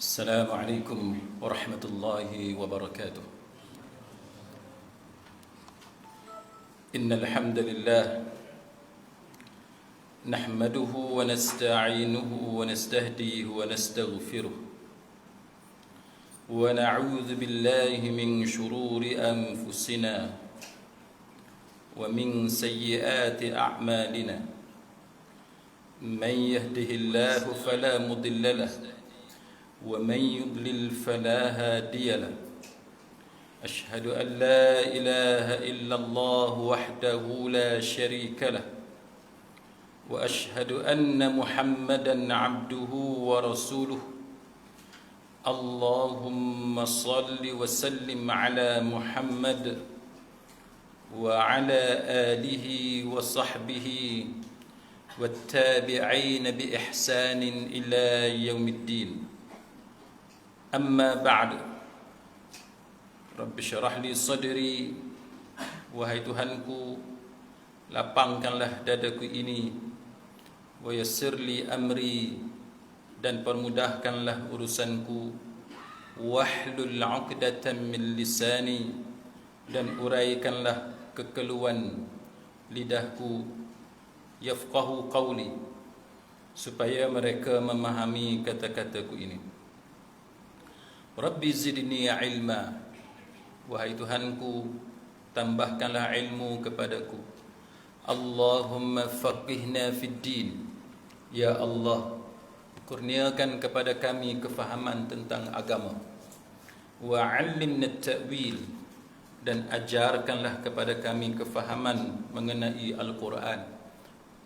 السلام عليكم ورحمة الله وبركاته. إن الحمد لله نحمده ونستعينه ونستهديه ونستغفره ونعوذ بالله من شرور أنفسنا ومن سيئات أعمالنا. من يهده الله فلا مضل له ومن يضلل فلا هادي له. أشهد أن لا إله إلا الله وحده لا شريك له وأشهد أن محمدا عبده ورسوله. اللهم صل وسلم على محمد وعلى آله وصحبه والتابعين بإحسان إلى يوم الدين. أما بعد. Rabbi syarah li sadri, wahai Tuhanku, lapangkanlah dadaku ini, wa yassir li amri, dan permudahkanlah urusanku, wahlul 'uqdatam min lisani, dan uraikanlah kekeluhan lidahku, yafqahu qawli, supaya mereka memahami kata-kataku ini. Rabbi zidni ilma, wahai Tuhanku, tambahkanlah ilmu kepadaku. Allahumma faqihna fid din, ya Allah, kurniakan kepada kami kefahaman tentang agama. Wa 'allimna at-ta'wil, dan ajarkanlah kepada kami kefahaman mengenai Al-Quran.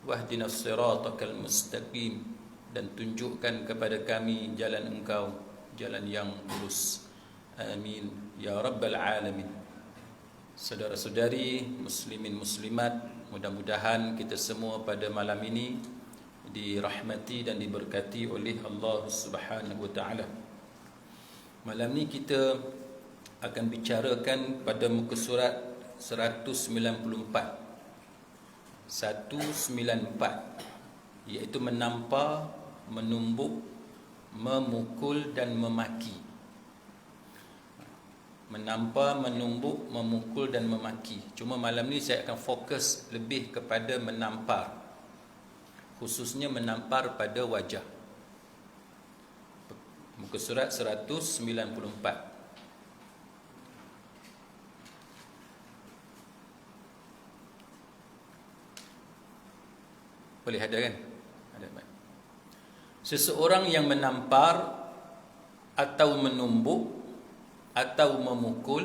Wahdinas siratal mustaqim, dan tunjukkan kepada kami jalan Engkau, jalan yang lurus. Amin ya rabbal alamin. Saudara-saudari muslimin muslimat, mudah-mudahan kita semua pada malam ini dirahmati dan diberkati oleh Allah Subhanahu wa taala. Malam ni kita akan bicarakan pada muka surat 194, iaitu menampar, menumbuk, memukul dan memaki. Menampar, menumbuk, memukul dan memaki. Cuma malam ni saya akan fokus lebih kepada menampar, khususnya menampar pada wajah. Muka surat 194. Boleh ada kan? Ada. Seseorang yang menampar atau menumbuk atau memukul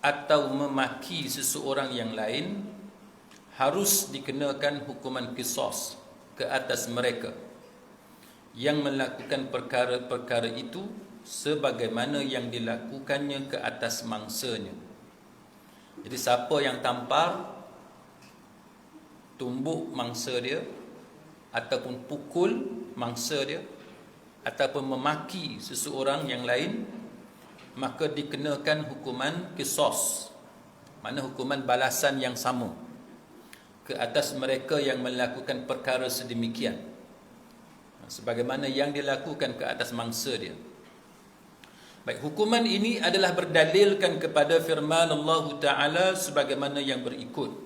atau memaki seseorang yang lain harus dikenakan hukuman qisas ke atas mereka yang melakukan perkara-perkara itu sebagaimana yang dilakukannya ke atas mangsanya. Jadi siapa yang tampar, tumbuk mangsa dia, ataupun pukul mangsa dia, ataupun memaki seseorang yang lain, maka dikenakan hukuman qisas, mana hukuman balasan yang sama ke atas mereka yang melakukan perkara sedemikian, sebagaimana yang dilakukan ke atas mangsa dia. Baik, hukuman ini adalah berdalilkan kepada firman Allah Ta'ala sebagaimana yang berikut.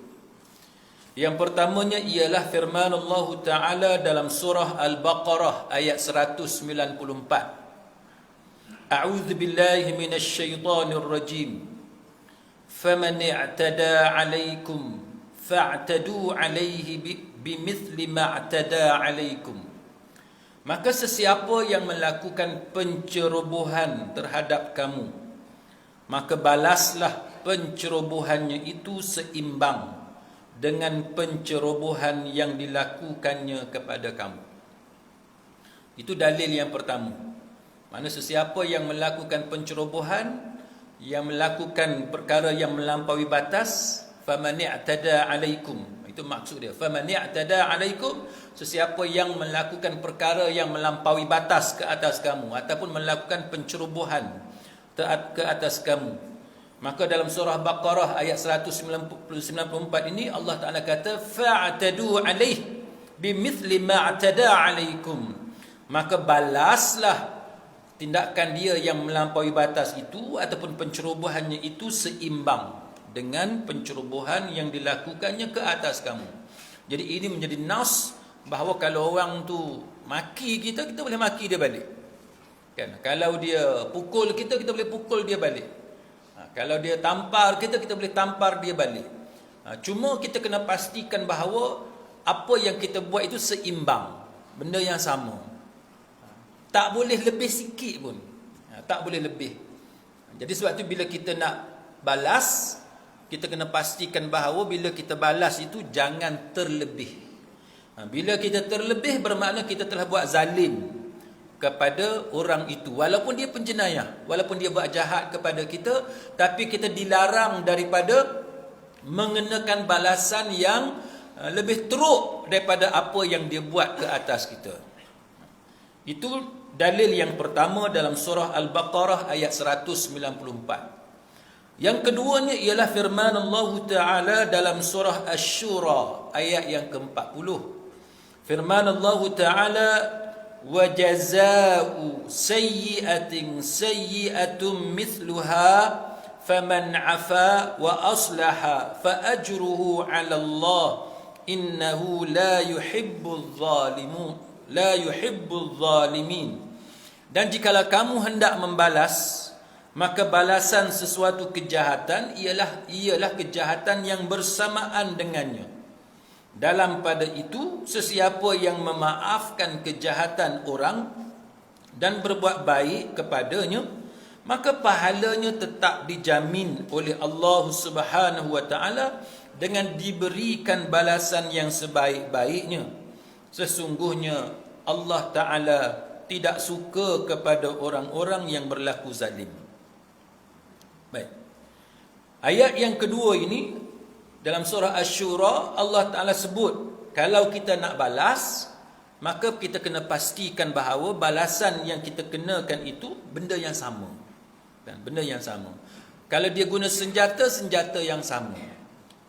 Yang pertamanya ialah firman Allah Ta'ala dalam surah Al-Baqarah ayat 194. A'udzu billahi minasy syaithanir rajim. Faman i'tada 'alaikum fa'tadu 'alaihi bimithli ma i'tada 'alaikum. Maka sesiapa yang melakukan pencerobohan terhadap kamu, maka balaslah pencerobohannya itu seimbang dengan pencerobohan yang dilakukannya kepada kamu. Itu dalil yang pertama. Mana sesiapa yang melakukan pencerobohan, yang melakukan perkara yang melampaui batas, faman i'tada 'alaikum. Itu maksud dia. Faman i'tada 'alaikum, sesiapa yang melakukan perkara yang melampaui batas ke atas kamu ataupun melakukan pencerobohan ke atas kamu. Maka dalam surah Baqarah ayat 194 ini Allah Ta'ala kata fa'tadu 'alaihi bimithli ma 'atada 'alaikum. Maka balaslah tindakan dia yang melampaui batas itu ataupun pencerobohannya itu seimbang dengan pencerobohan yang dilakukannya ke atas kamu. Jadi ini menjadi nas bahawa kalau orang tu maki kita, kita boleh maki dia balik. Kan? Kalau dia pukul kita, kita boleh pukul dia balik. Kalau dia tampar kita, kita boleh tampar dia balik. Cuma kita kena pastikan bahawa apa yang kita buat itu seimbang, benda yang sama. Tak boleh lebih sikit pun. Tak boleh lebih. Jadi sebab tu bila kita nak balas, kita kena pastikan bahawa bila kita balas itu jangan terlebih. Bila kita terlebih bermakna kita telah buat zalim kepada orang itu. Walaupun dia penjenayah, walaupun dia buat jahat kepada kita, tapi kita dilarang daripada mengenakan balasan yang lebih teruk daripada apa yang dia buat ke atas kita. Itu dalil yang pertama dalam surah Al-Baqarah ayat 194. Yang keduanya ialah firman Allah Ta'ala dalam surah Asy-Syura ayat yang ke-40. Firman Allah Ta'ala, wa jazaa'u sayyi'atin sayyi'atun mithluha faman 'afa wa aslaha fa ajruhu 'ala Allah innahu la yuhibbul zalimin. Dan jikalau kamu hendak membalas, maka balasan sesuatu kejahatan ialah kejahatan yang bersamaan dengannya. Dalam pada itu, sesiapa yang memaafkan kejahatan orang dan berbuat baik kepadanya, maka pahalanya tetap dijamin oleh Allah Subhanahu wa taala dengan diberikan balasan yang sebaik-baiknya. Sesungguhnya Allah Ta'ala tidak suka kepada orang-orang yang berlaku zalim. Baik. Ayat yang kedua ini dalam surah Asy-Syura, Allah Ta'ala sebut kalau kita nak balas, maka kita kena pastikan bahawa balasan yang kita kenakan itu benda yang sama. Benda yang sama. Kalau dia guna senjata, senjata yang sama.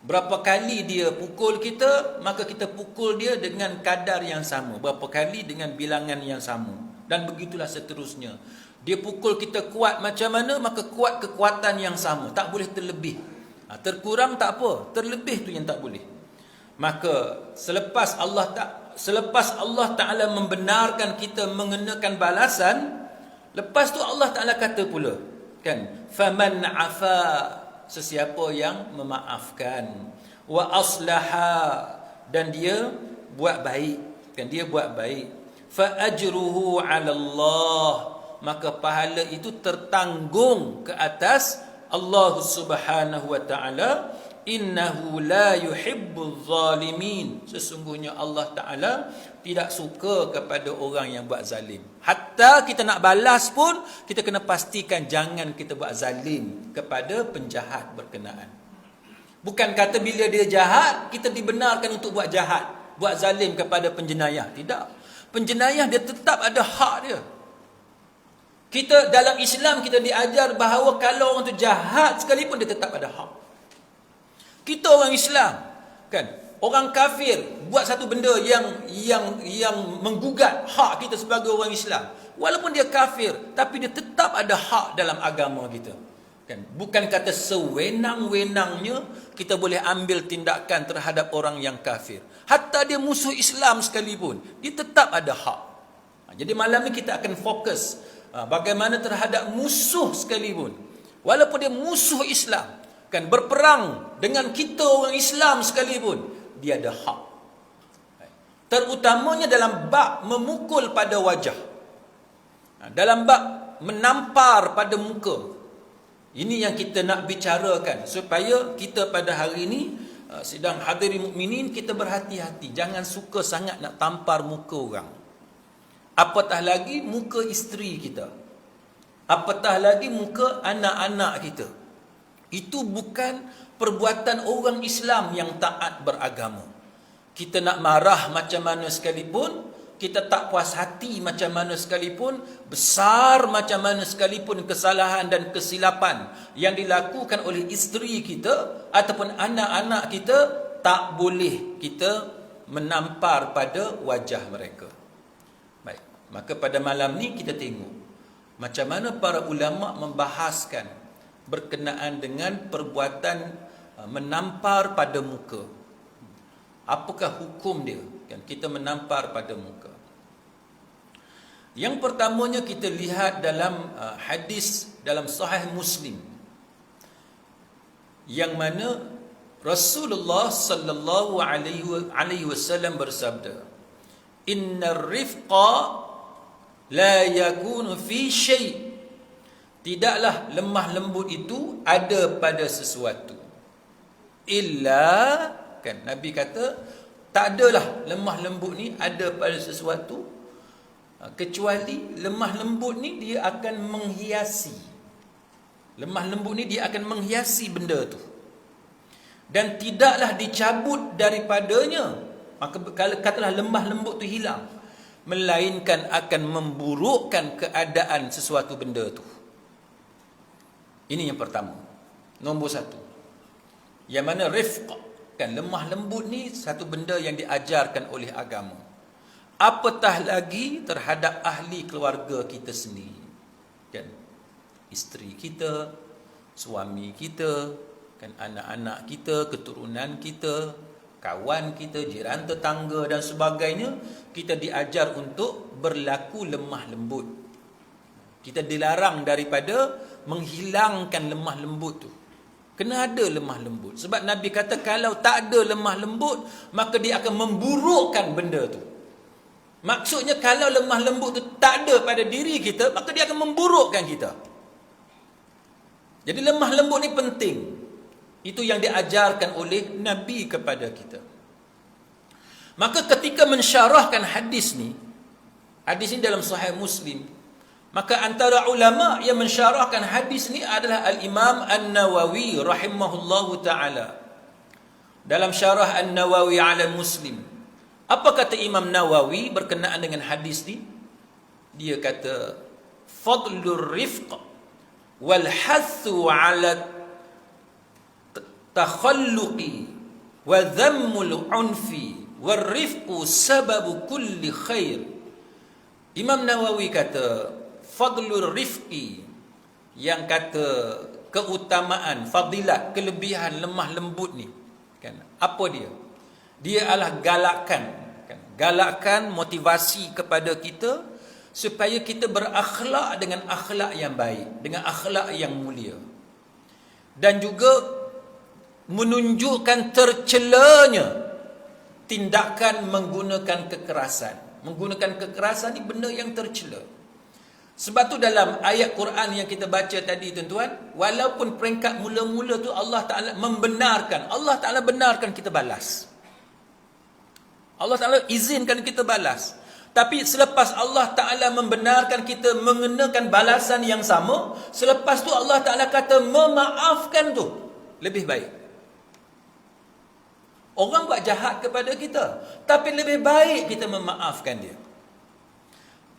Berapa kali dia pukul kita, maka kita pukul dia dengan kadar yang sama. Berapa kali dengan bilangan yang sama. Dan begitulah seterusnya. Dia pukul kita kuat macam mana, maka kuat kekuatan yang sama. Tak boleh terlebih. Terkurang tak apa, terlebih tu yang tak boleh. Maka selepas Allah Ta'ala membenarkan kita mengenakan balasan, lepas tu Allah Ta'ala kata pula, kan, faman 'afa, sesiapa yang memaafkan, wa aslaha, dan dia buat baik, kan, dia buat baik, fa ajruhu 'ala Allah, maka pahala itu tertanggung ke atas Allah Subhanahu wa taala. Innahu la yuhibbul zalimin, sesungguhnya Allah Ta'ala tidak suka kepada orang yang buat zalim. Hatta kita nak balas pun, kita kena pastikan jangan kita buat zalim kepada penjahat berkenaan. Bukan kata bila dia jahat, kita dibenarkan untuk buat jahat, buat zalim kepada penjenayah. Tidak. Penjenayah dia tetap ada hak dia. Kita dalam Islam kita diajar bahawa kalau orang tu jahat sekalipun dia tetap ada hak. Kita orang Islam, kan, orang kafir buat satu benda yang menggugat hak kita sebagai orang Islam, walaupun dia kafir, tapi dia tetap ada hak dalam agama kita, kan. Bukan kata sewenang-wenangnya kita boleh ambil tindakan terhadap orang yang kafir. Hatta dia musuh Islam sekalipun, dia tetap ada hak. Jadi malam ni kita akan fokus bagaimana terhadap musuh sekalipun, walaupun dia musuh Islam, kan, berperang dengan kita orang Islam sekalipun, dia ada hak. Terutamanya dalam bab memukul pada wajah, dalam bab menampar pada muka. Ini yang kita nak bicarakan supaya kita pada hari ini, sidang hadirin mukminin, kita berhati-hati, jangan suka sangat nak tampar muka orang. Apatah lagi muka isteri kita, apatah lagi muka anak-anak kita. Itu bukan perbuatan orang Islam yang taat beragama. Kita nak marah macam mana sekalipun, kita tak puas hati macam mana sekalipun, besar macam mana sekalipun kesalahan dan kesilapan yang dilakukan oleh isteri kita ataupun anak-anak kita, tak boleh kita menampar pada wajah mereka. Baik, maka pada malam ni kita tengok Macam mana para ulama membahaskan berkenaan dengan perbuatan menampar pada muka. Apakah hukum dia? Kan kita menampar pada muka. Yang pertamanya kita lihat dalam hadis dalam Sahih Muslim, yang mana Rasulullah sallallahu alaihi wasallam bersabda, "Innar rifqa la yakunu fi syai'." Tidaklah lemah lembut itu ada pada sesuatu. Illa, kan Nabi kata, tak adalah lemah lembut ni ada pada sesuatu, kecuali lemah lembut ni dia akan menghiasi. Lemah lembut ni dia akan menghiasi benda tu. Dan tidaklah dicabut daripadanya. Maka kalau katalah lemah lembut tu hilang, melainkan akan memburukkan keadaan sesuatu benda tu. Ini yang pertama. Nombor satu. Yang mana rifq, kan lemah lembut ni satu benda yang diajarkan oleh agama. Apatah lagi terhadap ahli keluarga kita sendiri. Kan? Isteri kita, suami kita, kan anak-anak kita, keturunan kita, kawan kita, jiran tetangga dan sebagainya, kita diajar untuk berlaku lemah lembut. Kita dilarang daripada menghilangkan lemah lembut tu. Kena ada lemah lembut. Sebab Nabi kata kalau tak ada lemah lembut, maka dia akan memburukkan benda tu. Maksudnya kalau lemah lembut tu tak ada pada diri kita, maka dia akan memburukkan kita. Jadi lemah lembut ni penting. Itu yang diajarkan oleh Nabi kepada kita. Maka ketika mensyarahkan hadis ni dalam Sahih Muslim, maka antara ulama yang mensyarahkan hadis ni adalah Al-Imam An-Nawawi rahimahullahu ta'ala. Dalam syarah An-Nawawi ala Muslim, apa kata Imam Nawawi berkenaan dengan hadis ni? Dia kata, fadlur rifq wal hathu ala takhalluqi wa dhammul unfi wal rifqu sababu kulli khair. Imam Nawawi kata fadlur rifqi, yang kata keutamaan, fadilat, kelebihan lemah lembut ni, kan apa dia? Dia adalah galakan, kan? Galakan, motivasi kepada kita supaya kita berakhlak dengan akhlak yang baik, dengan akhlak yang mulia. Dan juga menunjukkan tercelanya tindakan menggunakan kekerasan. Menggunakan kekerasan ni benda yang tercela. Sebab tu dalam ayat Quran yang kita baca tadi tuan-tuan, walaupun peringkat mula-mula tu Allah Ta'ala membenarkan, Allah Ta'ala benarkan kita balas. Allah Ta'ala izinkan kita balas. Tapi selepas Allah Ta'ala membenarkan kita mengenakan balasan yang sama, selepas tu Allah Ta'ala kata memaafkan tu lebih baik. Orang buat jahat kepada kita, tapi lebih baik kita memaafkan dia.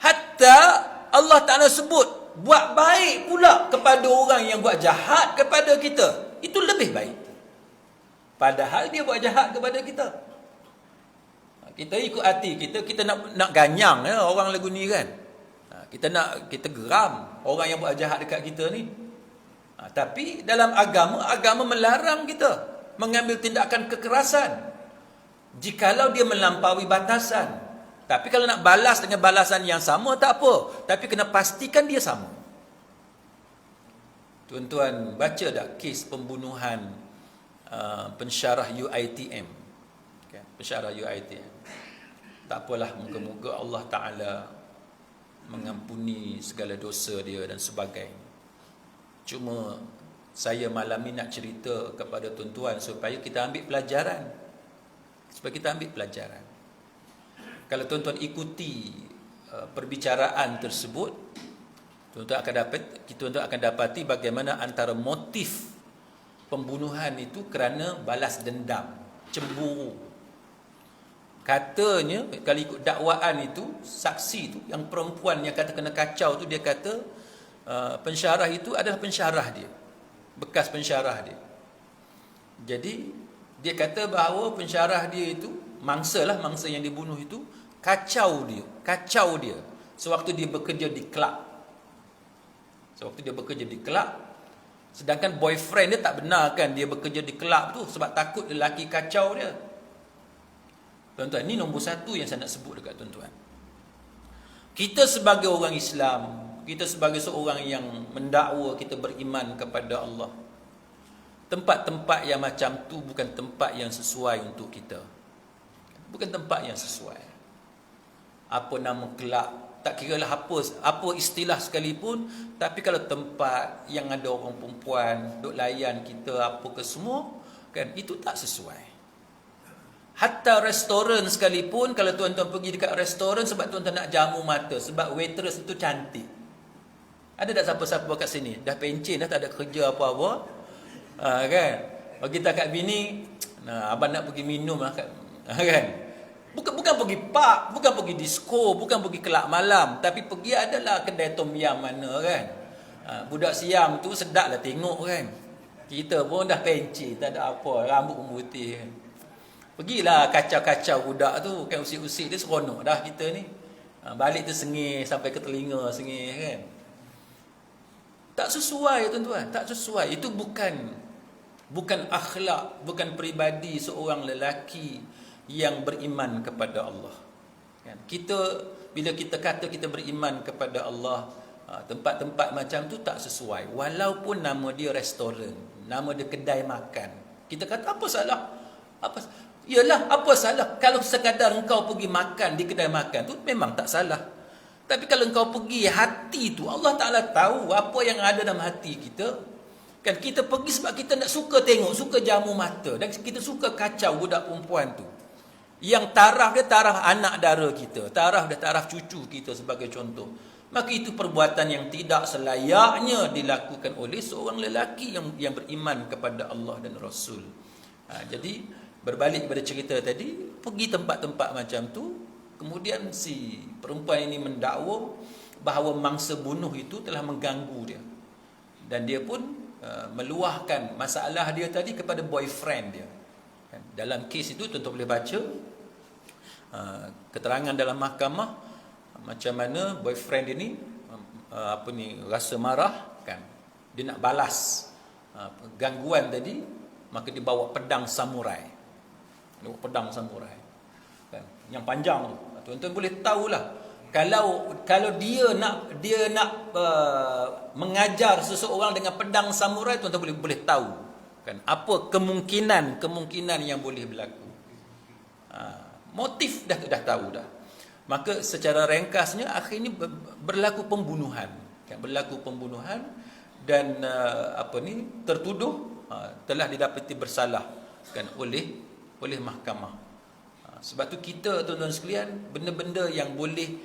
Hatta Allah Ta'ala sebut, buat baik pula kepada orang yang buat jahat kepada kita. Itu lebih baik. Padahal dia buat jahat kepada kita. Kita ikut hati kita, kita nak ganyang ya, orang lagu ni kan. Kita geram orang yang buat jahat dekat kita ni. Tapi dalam agama melarang kita mengambil tindakan kekerasan jikalau dia melampaui batasan. Tapi kalau nak balas dengan balasan yang sama, tak apa. Tapi kena pastikan dia sama. Tuan-tuan, baca tak kes pembunuhan pensyarah UiTM? Okay, pensyarah UiTM. Tak apalah, moga-moga Allah Ta'ala mengampuni segala dosa dia dan sebagainya. Cuma saya malam ni nak cerita kepada tuan-tuan supaya kita ambil pelajaran. Kalau tuan-tuan ikuti perbicaraan tersebut, tuan-tuan akan dapati bagaimana antara motif pembunuhan itu kerana balas dendam, cemburu. Katanya, kalau ikut dakwaan itu, saksi itu, yang perempuan yang kata kena kacau tu, dia kata pensyarah itu adalah pensyarah dia, bekas pensyarah dia. Jadi dia kata bahawa pensyarah dia itu, mangsa yang dibunuh itu kacau dia sewaktu dia bekerja di kelab. So waktu dia bekerja di kelab, sedangkan boyfriend dia tak benarkan dia bekerja di kelab tu sebab takut lelaki kacau dia. Tuan-tuan, ni nombor satu yang saya nak sebut dekat tuan-tuan. Kita sebagai orang Islam, kita sebagai seorang yang mendakwa kita beriman kepada Allah, tempat-tempat yang macam tu bukan tempat yang sesuai untuk kita. Bukan tempat yang sesuai. Apa nama kelab, tak kiralah apa istilah sekalipun, tapi kalau tempat yang ada orang perempuan duk layan kita apa ke semua, kan, itu tak sesuai. Hatta restoran sekalipun, kalau tuan-tuan pergi dekat restoran sebab tuan-tuan nak jamu mata, sebab waitress itu cantik. Ada tak siapa-siapa kat sini dah pencen dah, tak ada kerja apa-apa, kan, bagi tak kat bini, abang nak pergi minum lah, kan, bukan pergi pub, bukan pergi disco, bukan pergi kelab malam, tapi pergi adalah kedai tom yam mana, kan, budak Siam tu sedap lah tengok, kan. Kita pun dah pencen, tak ada apa, rambut pun putih, kan. Pergilah kacau-kacau budak tu, kan, usik-usik dia seronok dah kita ni. Balik tu sengih sampai ke telinga, sengih, kan. Tak sesuai, tuan-tuan, tak sesuai. Itu bukan akhlak, bukan peribadi seorang lelaki yang beriman kepada Allah. Kan? Bila kita kata kita beriman kepada Allah, tempat-tempat macam tu tak sesuai. Walaupun nama dia restoran, nama dia kedai makan, kita kata apa salah? Yalah, apa salah? Kalau sekadar engkau pergi makan di kedai makan tu memang tak salah. Tapi kalau engkau pergi hati tu, Allah Ta'ala tahu apa yang ada dalam hati kita. Kan, kita pergi sebab kita nak suka tengok, suka jamu mata, dan kita suka kacau budak perempuan tu. Yang taraf dia taraf anak dara kita, taraf dia taraf cucu kita sebagai contoh. Maka itu perbuatan yang tidak selayaknya dilakukan oleh seorang lelaki yang beriman kepada Allah dan Rasul. Jadi berbalik pada cerita tadi, pergi tempat-tempat macam tu, kemudian si perempuan ini mendakwa bahawa mangsa bunuh itu telah mengganggu dia. Dan dia pun meluahkan masalah dia tadi kepada boyfriend dia. Dalam kes itu tuan-tuan boleh baca keterangan dalam mahkamah macam mana boyfriend ini rasa marah, kan. Dia nak balas gangguan tadi, maka dia bawa pedang samurai. Pedang samurai, kan, yang panjang tu. Tuan-tuan boleh tahulah, kalau dia nak mengajar seseorang dengan pedang samurai, tuan-tuan boleh tahu, kan, apa kemungkinan yang boleh berlaku. Motif dah tahu dah. Maka secara ringkasnya akhirnya berlaku pembunuhan, kan, dan tertuduh telah didapati bersalah, kan, oleh mahkamah. Sebab tu kita, tuan-tuan sekalian, benda-benda yang boleh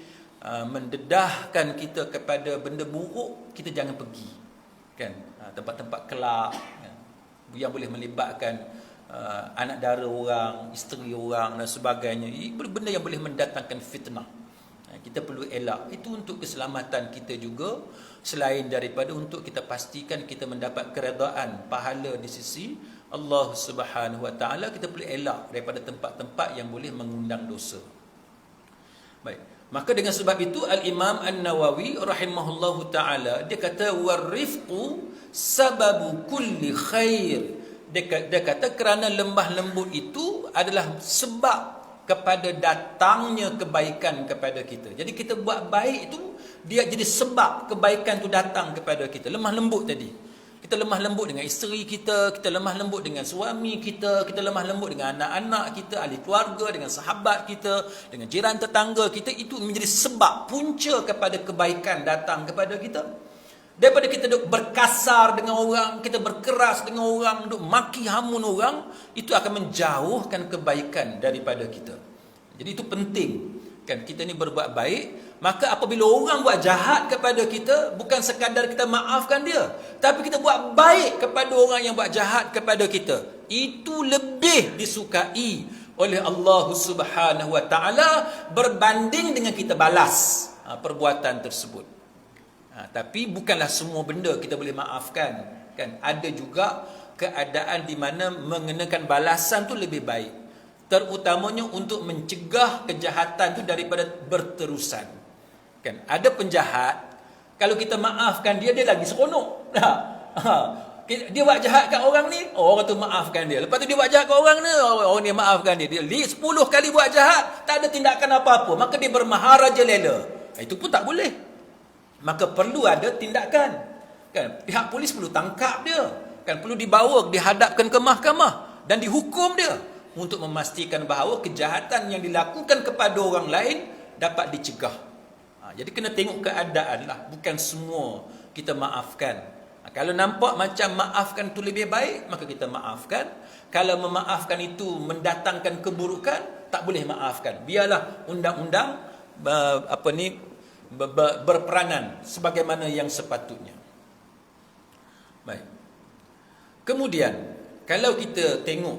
mendedahkan kita kepada benda buruk, kita jangan pergi, kan. Tempat-tempat kelab, kan, yang boleh melibatkan anak dara orang, isteri orang dan sebagainya, benda yang boleh mendatangkan fitnah. Kita perlu elak. Itu untuk keselamatan kita juga, selain daripada untuk kita pastikan kita mendapat keredaan pahala di sisi Allah Subhanahu Wa Taala. Kita perlu elak daripada tempat-tempat yang boleh mengundang dosa. Baik. Maka dengan sebab itu Al-Imam An-Nawawi rahimahullahu taala dia kata warifqu sababu kulli khair. Dia kata kerana lemah lembut itu adalah sebab kepada datangnya kebaikan kepada kita. Jadi kita buat baik itu, dia jadi sebab kebaikan itu datang kepada kita. Lemah lembut tadi, kita lemah lembut dengan isteri kita, kita lemah lembut dengan suami kita lemah lembut dengan anak-anak kita, ahli keluarga, dengan sahabat kita, dengan jiran tetangga kita. Itu menjadi sebab punca kepada kebaikan datang kepada kita. Daripada kita duk berkasar dengan orang, kita berkeras dengan orang, duk maki hamun orang, itu akan menjauhkan kebaikan daripada kita. Jadi itu penting, kan, kita ni berbuat baik. Maka apabila orang buat jahat kepada kita, bukan sekadar kita maafkan dia, tapi kita buat baik kepada orang yang buat jahat kepada kita, itu lebih disukai oleh Allah Subhanahu Wa Taala berbanding dengan kita balas perbuatan tersebut. Tapi bukanlah semua benda kita boleh maafkan, kan. Ada juga keadaan di mana mengenakan balasan tu lebih baik, terutamanya untuk mencegah kejahatan tu daripada berterusan, kan. Ada penjahat, Kalau kita maafkan dia, dia lagi seronok. Dia buat jahat kat orang ni, orang tu maafkan dia. Lepas tu dia buat jahat kat orang ni, orang ni maafkan dia. Dia 10 kali buat jahat, tak ada tindakan apa-apa, maka dia bermaharaja lela. Itu pun tak boleh. Maka perlu ada tindakan. Kan? Pihak polis perlu tangkap dia. Kan? Perlu dibawa, dihadapkan ke mahkamah dan dihukum dia untuk memastikan bahawa kejahatan yang dilakukan kepada orang lain dapat dicegah. Jadi kena tengok keadaan lah. Bukan semua kita maafkan. Kalau nampak macam maafkan tu lebih baik, maka kita maafkan. Kalau memaafkan itu mendatangkan keburukan, tak boleh maafkan. Biarlah undang-undang berperanan sebagaimana yang sepatutnya. Baik. Kemudian, kalau kita tengok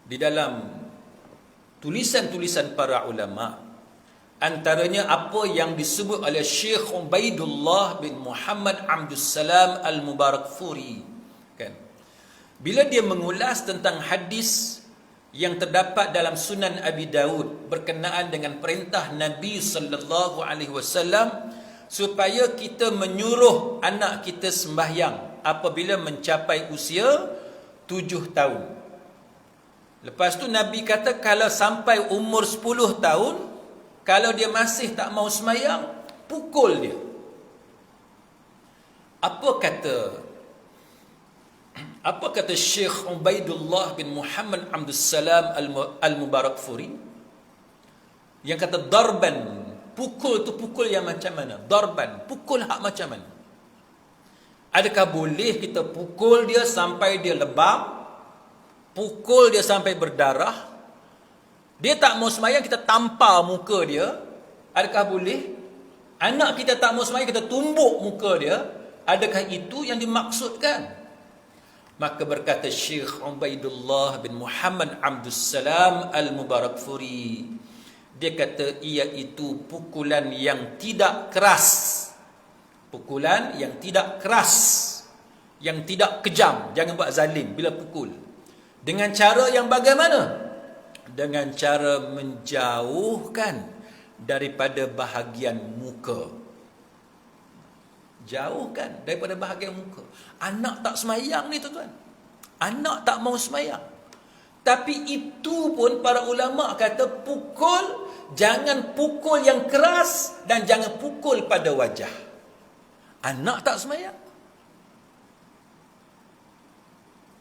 di dalam tulisan-tulisan para ulama, antaranya apa yang disebut oleh Syekh Ubaidullah bin Muhammad Abdus Salam Al-Mubarakfuri, kan? Bila dia mengulas tentang hadis yang terdapat dalam Sunan Abi Daud berkenaan dengan perintah Nabi sallallahu alaihi wasallam supaya kita menyuruh anak kita sembahyang apabila mencapai usia 7 tahun. Lepas tu Nabi kata kalau sampai umur 10 tahun, kalau dia masih tak mau sembahyang, pukul dia. Apa kata Syekh Ubaidullah bin Muhammad Abdus Salam Al-Mubarakfuri? Yang kata darban, pukul tu pukul yang macam mana? Darban, pukul hak macam mana? Adakah boleh kita pukul dia sampai dia lebam? Pukul dia sampai berdarah? Dia tak mau sembahyang, kita tampar muka dia? Adakah boleh? Anak kita tak mau sembahyang, kita tumbuk muka dia? Adakah itu yang dimaksudkan? Maka berkata Syekh Ubaidullah bin Muhammad Abdus Salam Al-Mubarakfuri, dia kata iaitu pukulan yang tidak keras. Pukulan yang tidak keras, yang tidak kejam. Jangan buat zalim bila pukul. Dengan cara yang bagaimana? Dengan cara menjauhkan daripada bahagian muka. Jauhkan daripada bahagian muka. Anak tak semayang ni tuan-tuan. Anak tak mau semayang. Tapi itu pun para ulama kata pukul, jangan pukul yang keras dan jangan pukul pada wajah. Anak tak semayang.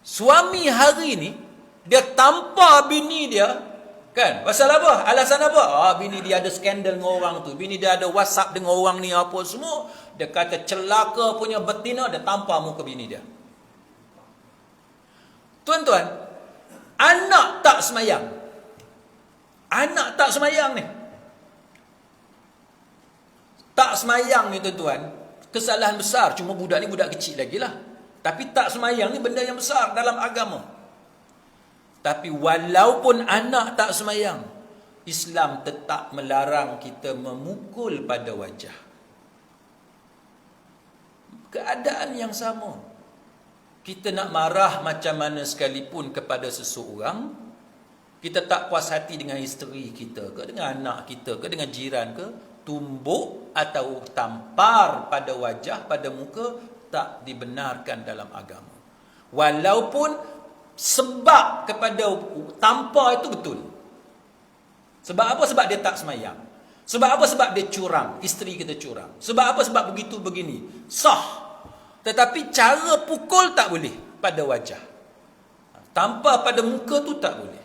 Suami hari ni dia tampar bini dia, kan? Pasal apa? Alasan apa? Bini dia ada skandal dengan orang tu. Bini dia ada WhatsApp dengan orang ni apa semua. Dia kata celaka punya betina, dia tampar muka bini dia. Tuan-tuan, anak tak semayang. Anak tak semayang ni. Tak semayang ni tuan-tuan, kesalahan besar. Cuma budak ni budak kecil lagi lah. Tapi tak semayang ni benda yang besar dalam agama. Tapi walaupun anak tak semayang, Islam tetap melarang kita memukul pada wajah. Keadaan yang sama. Kita nak marah macam mana sekalipun kepada seseorang, kita tak puas hati dengan isteri kita ke, dengan anak kita ke, dengan jiran ke, tumbuk atau tampar pada wajah, pada muka, tak dibenarkan dalam agama. Walaupun sebab kepada tampar itu betul. Sebab apa? Sebab dia tak semayang. Sebab apa? Sebab dia curang. Isteri kita curang. Sebab apa? Sebab begitu begini. Sah. Tetapi cara pukul tak boleh pada wajah. Tampar pada muka tu tak boleh.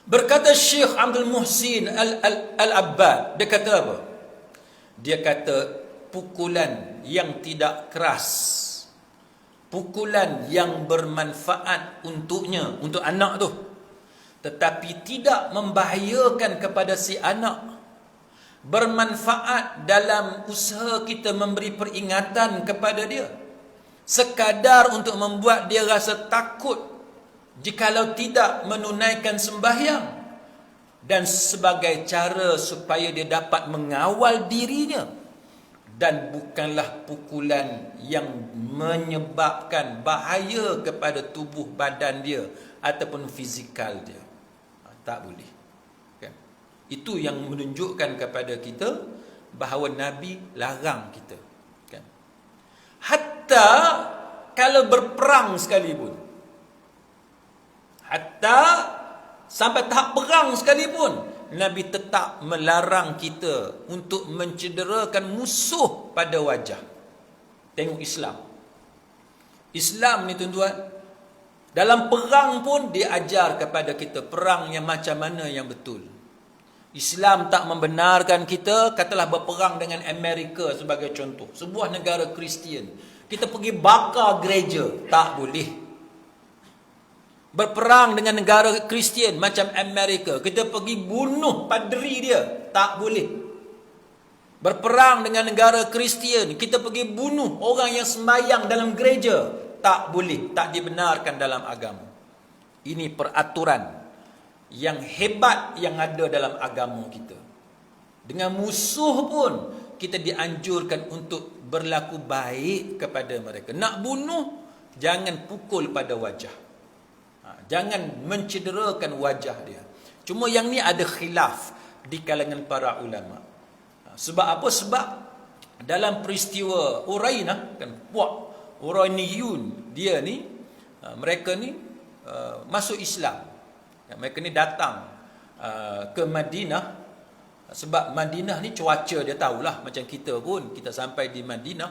Berkata Syekh Abdul Muhsin Al-Abbad, dia kata apa? Dia kata pukulan yang tidak keras, pukulan yang bermanfaat untuknya, untuk anak tu, tetapi tidak membahayakan kepada si anak, bermanfaat dalam usaha kita memberi peringatan kepada dia, sekadar untuk membuat dia rasa takut jikalau tidak menunaikan sembahyang, dan sebagai cara supaya dia dapat mengawal dirinya, dan bukanlah pukulan yang menyebabkan bahaya kepada tubuh badan dia ataupun fizikal dia. Tak boleh. Okay. Itu yang menunjukkan kepada kita bahawa Nabi larang kita, kan? Hatta kalau berperang sekalipun, hatta sampai tahap perang sekalipun, Nabi tetap melarang kita untuk mencederakan musuh pada wajah. Tengok Islam. Islam ni tuan-tuan, dalam perang pun dia ajar kepada kita perang yang macam mana yang betul. Islam tak membenarkan kita, katalah berperang dengan Amerika sebagai contoh, sebuah negara Kristian. Kita pergi bakar gereja, tak boleh. Berperang dengan negara Kristian macam Amerika, kita pergi bunuh padri dia, tak boleh. Berperang dengan negara Kristian, kita pergi bunuh orang yang sembahyang dalam gereja, tak boleh, tak dibenarkan dalam agama. Ini peraturan yang hebat yang ada dalam agama kita. Dengan musuh pun kita dianjurkan untuk berlaku baik kepada mereka. Nak bunuh, jangan pukul pada wajah. Jangan mencederakan wajah dia. Cuma yang ni ada khilaf di kalangan para ulama. Sebab apa? Sebab dalam peristiwa Urainah, kan, puak Urainiyun, dia ni, mereka ni masuk Islam. Mereka ni datang ke Madinah. Sebab Madinah ni cuaca dia tahulah, macam kita pun, kita sampai di Madinah,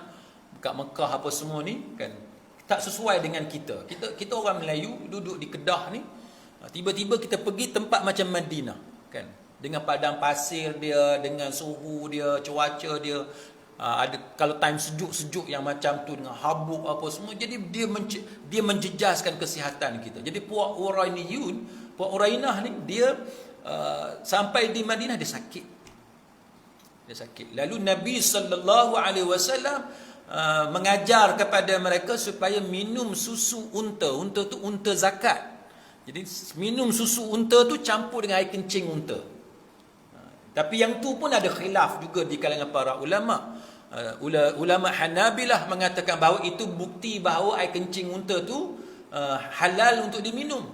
kat Mekah apa semua ni, kan, tak sesuai dengan kita. Kita orang Melayu duduk di Kedah ni, tiba-tiba kita pergi tempat macam Madinah, kan, dengan padang pasir dia, dengan suhu dia, cuaca dia, ada kalau time sejuk-sejuk yang macam tu, dengan habuk apa semua, jadi dia menjejaskan kesihatan kita. Jadi puak Urainiyun, puak Urainah ni, dia sampai di Madinah dia sakit. Lalu Nabi SAW mengajar kepada mereka supaya minum susu unta. Unta tu unta zakat. Jadi minum susu unta tu campur dengan air kencing unta. Tapi yang tu pun ada khilaf juga di kalangan para ulama. Ulama Hanabilah mengatakan bahawa itu bukti bahawa air kencing unta tu halal untuk diminum.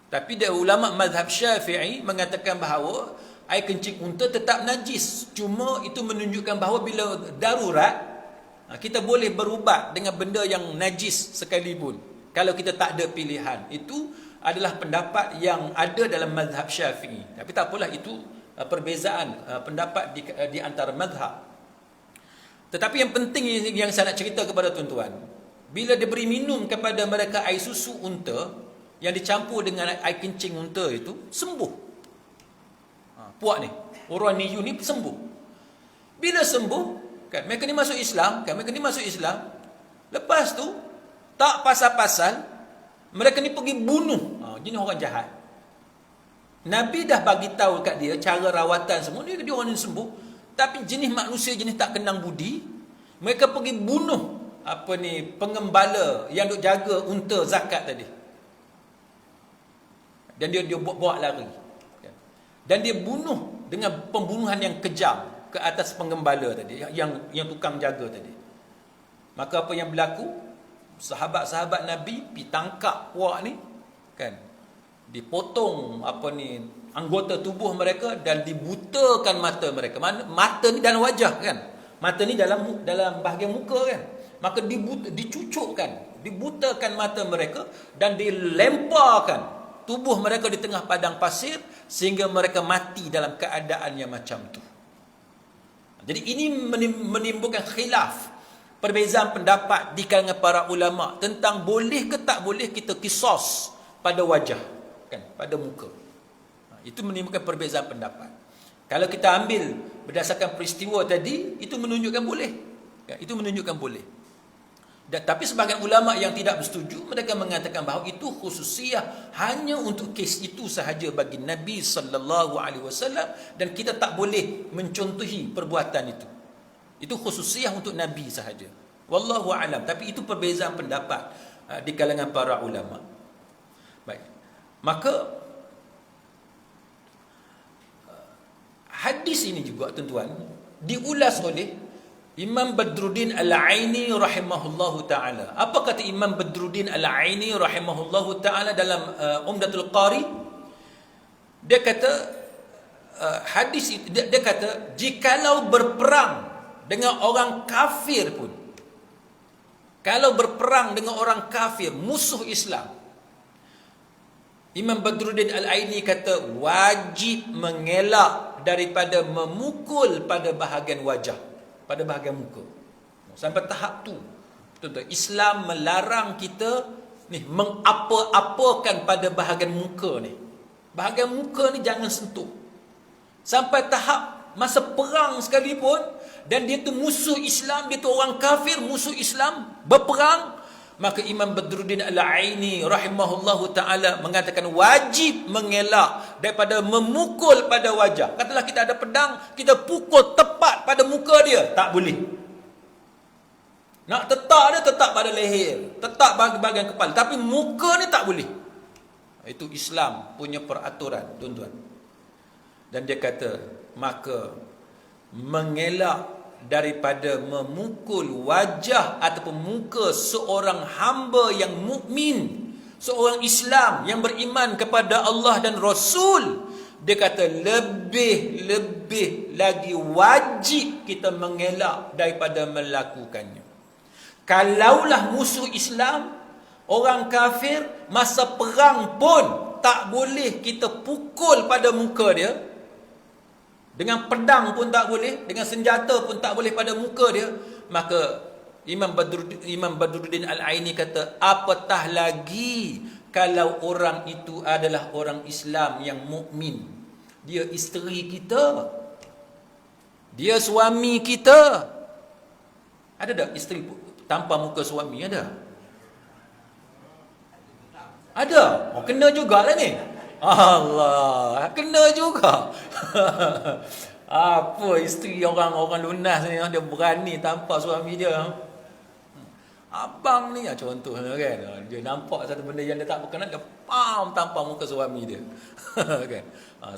Tapi dia ulama mazhab Syafi'i mengatakan bahawa air kencing unta tetap najis. Cuma itu menunjukkan bahawa bila darurat, kita boleh berubat dengan benda yang najis sekalipun, kalau kita tak ada pilihan. Itu adalah pendapat yang ada dalam mazhab Syafi'i. Tapi tak apalah, itu perbezaan pendapat di antara mazhab. Tetapi yang penting yang saya nak cerita kepada tuan-tuan, bila dia beri minum kepada mereka air susu unta yang dicampur dengan air kencing unta, itu sembuh. Puak ni, orang Niyu ni sembuh. Bila sembuh, kan, mereka ni masuk Islam, Lepas tu tak pasal-pasal mereka ni pergi bunuh. Jenis orang jahat. Nabi dah bagi tahu kat dia cara rawatan semua, dia orang ni sembuh. Tapi jenis manusia jenis tak kenang budi, mereka pergi bunuh pengembala yang duk jaga unta zakat tadi. Dan dia bawa lari. Dan dia bunuh dengan pembunuhan yang kejam ke atas penggembala tadi, yang tukang jaga tadi. Maka apa yang berlaku? Sahabat-sahabat Nabi pergi tangkap puak ni, kan, dipotong anggota tubuh mereka dan dibutakan mata mereka. Mata ni dalam wajah, kan, mata ni dalam bahagian muka, kan. Maka dicucukkan, dibutakan mata mereka dan dilemparkan tubuh mereka di tengah padang pasir sehingga mereka mati dalam keadaan yang macam tu. Jadi ini menimbulkan khilaf, perbezaan pendapat di kalangan para ulama tentang boleh ke tak boleh kita qisas pada wajah, kan, pada muka. Itu menimbulkan perbezaan pendapat. Kalau kita ambil berdasarkan peristiwa tadi, itu menunjukkan boleh, kan, itu menunjukkan boleh. Tapi sebahagian ulama yang tidak bersetuju, mereka mengatakan bahawa itu khususiyah hanya untuk kes itu sahaja bagi Nabi SAW, dan kita tak boleh mencontohi perbuatan itu. Itu khususiyah untuk Nabi sahaja. Wallahu a'lam. Tapi itu perbezaan pendapat di kalangan para ulama. Baik. Maka hadis ini juga, tuan-tuan, diulas oleh Imam Badruddin Al-Aini rahimahullahu ta'ala. Apa kata Imam Badruddin Al-Aini rahimahullahu ta'ala dalam Umdatul Qari? Dia kata hadis itu dia kata, jikalau berperang dengan orang kafir pun, kalau berperang dengan orang kafir, musuh Islam, Imam Badruddin Al-Aini kata wajib mengelak daripada memukul pada bahagian wajah, pada bahagian muka. Sampai tahap tu, tuan-tuan, Islam melarang kita ni mengapa-apakan pada bahagian muka ni. Bahagian muka ni jangan sentuh. Sampai tahap masa perang sekalipun, dan dia tu musuh Islam, dia tu orang kafir, musuh Islam, berperang, maka Imam Badruddin Al-Aini rahimahullahu ta'ala mengatakan wajib mengelak daripada memukul pada wajah. Katalah kita ada pedang, kita pukul tepat pada muka dia, tak boleh. Nak tetap dia, tetap pada leher, tetap bahagian kepala, tapi muka ni tak boleh. Itu Islam punya peraturan, tuan-tuan. Dan dia kata, maka mengelak daripada memukul wajah ataupun muka seorang hamba yang mukmin, seorang Islam yang beriman kepada Allah dan Rasul, dia kata lebih lagi wajib kita mengelak daripada melakukannya. Kalaulah musuh Islam, orang kafir, masa perang pun tak boleh kita pukul pada muka dia. Dengan pedang pun tak boleh, dengan senjata pun tak boleh pada muka dia. Maka Imam Badruddin Al-Aini kata, apatah lagi kalau orang itu adalah orang Islam yang mukmin. Dia isteri kita, dia suami kita. Ada tak isteri tanpa muka suami? Ada. Oh, kena jugalah ni. Allah, kena juga. Apa isteri orang lunas ni, dia berani tanpa suami dia. Abang ni contohnya kan, dia nampak satu benda yang dia tak berkenan, dia tanpa muka suami dia. Kan?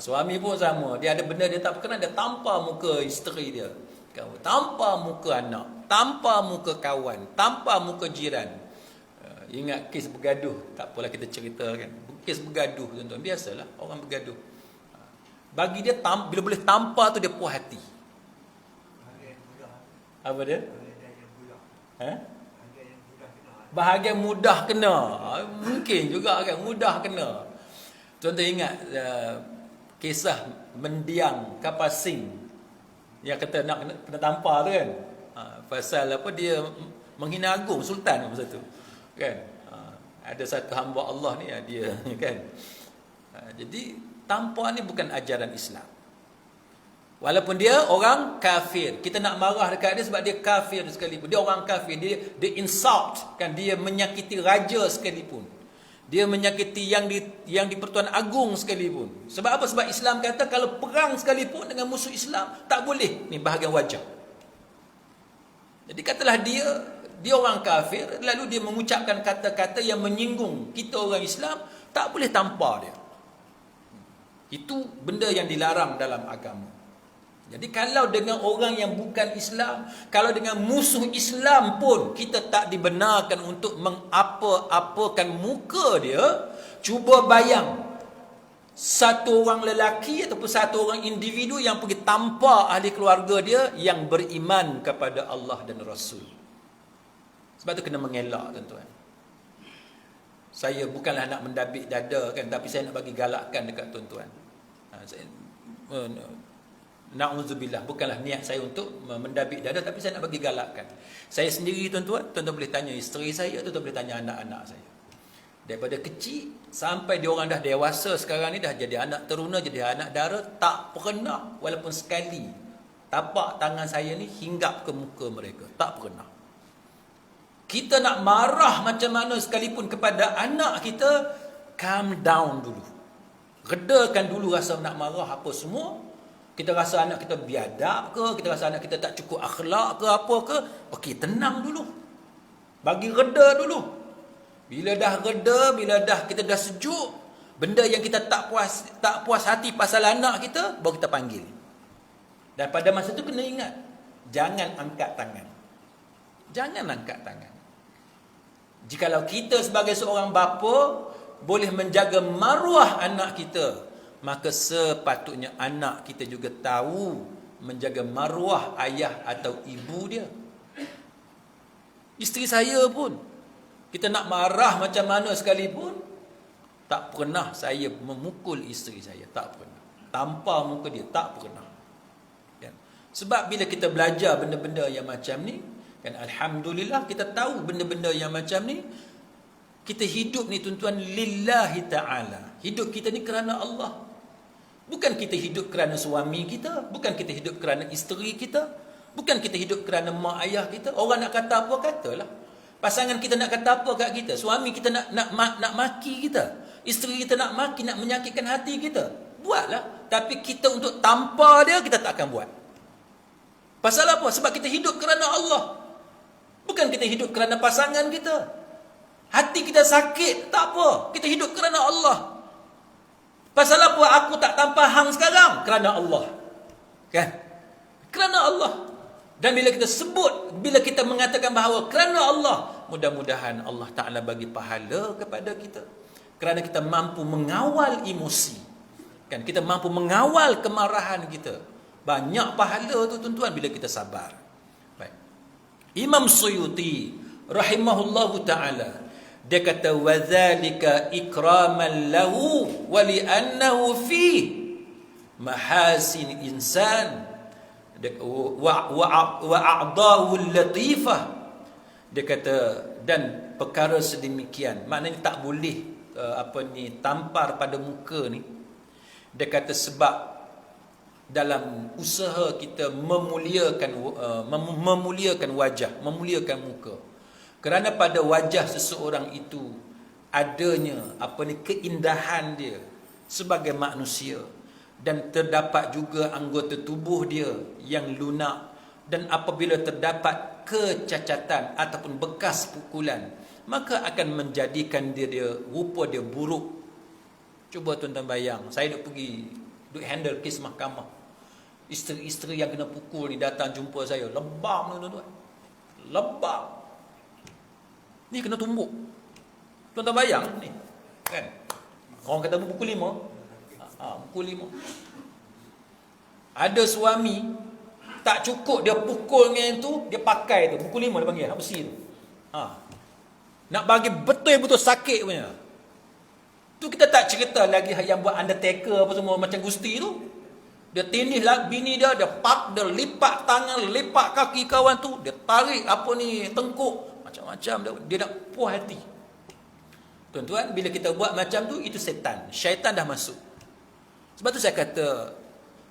Suami pun sama, dia ada benda dia tak berkenan, dia tanpa muka isteri dia. Tanpa muka anak, tanpa muka kawan, tanpa muka jiran. Ingat kes bergaduh, tak apalah kita cerita kan. Kes bergaduh, tuan-tuan, biasalah orang bergaduh. Bagi dia bila boleh tampar tu dia puas hati. Apa dia? Bahagian mudah kena. Mungkin juga kan mudah kena. Tuan-tuan ingat kisah mendiang kapal Sing yang kata nak kena tampar tu kan. Pasal apa, dia menghina agung sultan masa tu. Kan? Ada satu hamba Allah ni, dia kan. Jadi tampar ni bukan ajaran Islam. Walaupun dia orang kafir, kita nak marah dekat dia sebab dia kafir sekalipun. Dia orang kafir, dia insult kan, dia menyakiti raja sekalipun. Dia menyakiti yang di Pertuan Agong sekalipun. Sebab apa? Sebab Islam kata kalau perang sekalipun dengan musuh Islam tak boleh ni bahagian wajah. Jadi katalah dia orang kafir, lalu dia mengucapkan kata-kata yang menyinggung kita orang Islam, tak boleh tampar dia. Itu benda yang dilarang dalam agama. Jadi kalau dengan orang yang bukan Islam, kalau dengan musuh Islam pun kita tak dibenarkan untuk mengapa-apakan muka dia. Cuba bayang, satu orang lelaki ataupun satu orang individu yang pergi tampar ahli keluarga dia yang beriman kepada Allah dan Rasul. Sebab tu kena mengelak, tuan-tuan. Saya bukanlah nak mendabik dada kan, tapi saya nak bagi galakkan dekat tuan-tuan. Na'udzubillah, bukanlah niat saya untuk mendabik dada, tapi saya nak bagi galakkan. Saya sendiri, tuan-tuan boleh tanya isteri saya, tuan-tuan boleh tanya anak-anak saya. Daripada kecil sampai dia orang dah dewasa sekarang ni, dah jadi anak teruna, jadi anak dara, tak pernah walaupun sekali tapak tangan saya ni hinggap ke muka mereka. Tak pernah. Kita nak marah macam mana sekalipun kepada anak kita, calm down dulu. Redakan dulu rasa nak marah apa semua. Kita rasa anak kita biadab ke, kita rasa anak kita tak cukup akhlak ke apa ke, okey, tenang dulu. Bagi reda dulu. Bila dah reda, bila dah kita dah sejuk, benda yang kita tak puas hati pasal anak kita, baru kita panggil. Dan pada masa tu kena ingat, jangan angkat tangan. Jangan angkat tangan. Jikalau kita sebagai seorang bapa boleh menjaga maruah anak kita, maka sepatutnya anak kita juga tahu menjaga maruah ayah atau ibu dia. Isteri saya pun, kita nak marah macam mana sekalipun, tak pernah saya memukul isteri saya, tak pernah. Tampar muka dia, tak pernah. Kan? Sebab bila kita belajar benda-benda yang macam ni, kan, alhamdulillah kita tahu benda-benda yang macam ni. Kita hidup ni tuan-tuan lillahi ta'ala. Hidup kita ni kerana Allah. Bukan kita hidup kerana suami kita, bukan kita hidup kerana isteri kita, bukan kita hidup kerana mak ayah kita. Orang nak kata apa, katalah. Pasangan kita nak kata apa kat kita, suami kita nak maki kita, isteri kita nak maki, nak menyakitkan hati kita, buatlah. Tapi kita untuk tampar dia, kita tak akan buat. Pasal apa? Sebab kita hidup kerana Allah. Bukan kita hidup kerana pasangan kita. Hati kita sakit, tak apa. Kita hidup kerana Allah. Pasal apa aku tak tampar hang sekarang? Kerana Allah. Kan? Kerana Allah. Dan bila kita sebut, bila kita mengatakan bahawa kerana Allah, mudah-mudahan Allah Ta'ala bagi pahala kepada kita. Kerana kita mampu mengawal emosi. Kan? Kita mampu mengawal kemarahan kita. Banyak pahala tu tuan-tuan bila kita sabar. Baik. Imam Suyuti rahimahullahu ta'ala, dia kata wadzalika ikraman lahu wa li'annahu fi mahasin insan wa a'dahu latifah. Dia kata, dan perkara sedemikian, maknanya tak boleh tampar pada muka ni. Dia kata sebab dalam usaha kita memuliakan wajah, memuliakan muka. Kerana pada wajah seseorang itu adanya keindahan dia sebagai manusia, dan terdapat juga anggota tubuh dia yang lunak, dan apabila terdapat kecacatan ataupun bekas pukulan, maka akan menjadikan dia rupa dia buruk. Cuba tuan-tuan bayang, saya nak pergi duk handle kes mahkamah, isteri-isteri yang kena pukul ni datang jumpa saya, lebam tuan-tuan, lebam. Ni kena tumbuk. Tuan-tuan bayang ni, kan? Orang kata pukul 5. Pukul 5. Ada suami tak cukup dia pukul dengan tu, dia pakai tu pukul 5 dia panggil, besi tu. Nak bagi betul-betul sakit punya. Tu kita tak cerita lagi yang buat undertaker apa semua macam Gusti tu. Dia tindih lah bini dia, dia lipat tangan, lipat kaki kawan tu, dia tarik tengkuk, macam-macam dia nak puas hati. Tuan-tuan, bila kita buat macam tu, itu setan. Syaitan dah masuk. Sebab tu saya kata,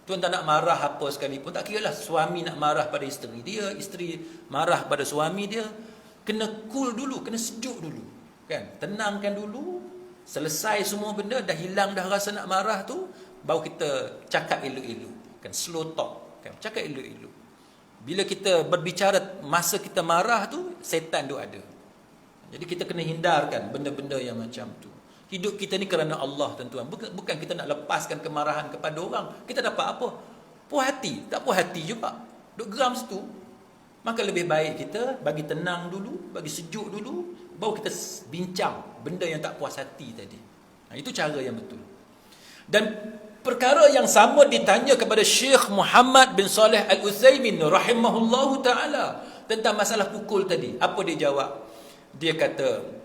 tuan-tuan nak marah apa sekalipun, tak kira lah suami nak marah pada isteri dia, isteri marah pada suami dia, kena cool dulu, kena sejuk dulu. Kan? Tenangkan dulu, selesai semua benda, dah hilang dah rasa nak marah tu, baru kita cakap elok-elok. Kan? Slow talk. Kan? Cakap elok-elok. Bila kita berbicara masa kita marah tu, setan tu ada. Jadi kita kena hindarkan benda-benda yang macam tu. Hidup kita ni kerana Allah tuan-tuan. Bukan kita nak lepaskan kemarahan kepada orang. Kita dapat apa? Puas hati. Tak puas hati juga. Duk geram situ. Maka lebih baik kita bagi tenang dulu, bagi sejuk dulu, baru kita bincang benda yang tak puas hati tadi. Itu cara yang betul. Dan perkara yang sama ditanya kepada Syekh Muhammad bin Saleh Al-Utsaimin rahimahullahu ta'ala tentang masalah pukul tadi. Apa dia jawab? Dia kata,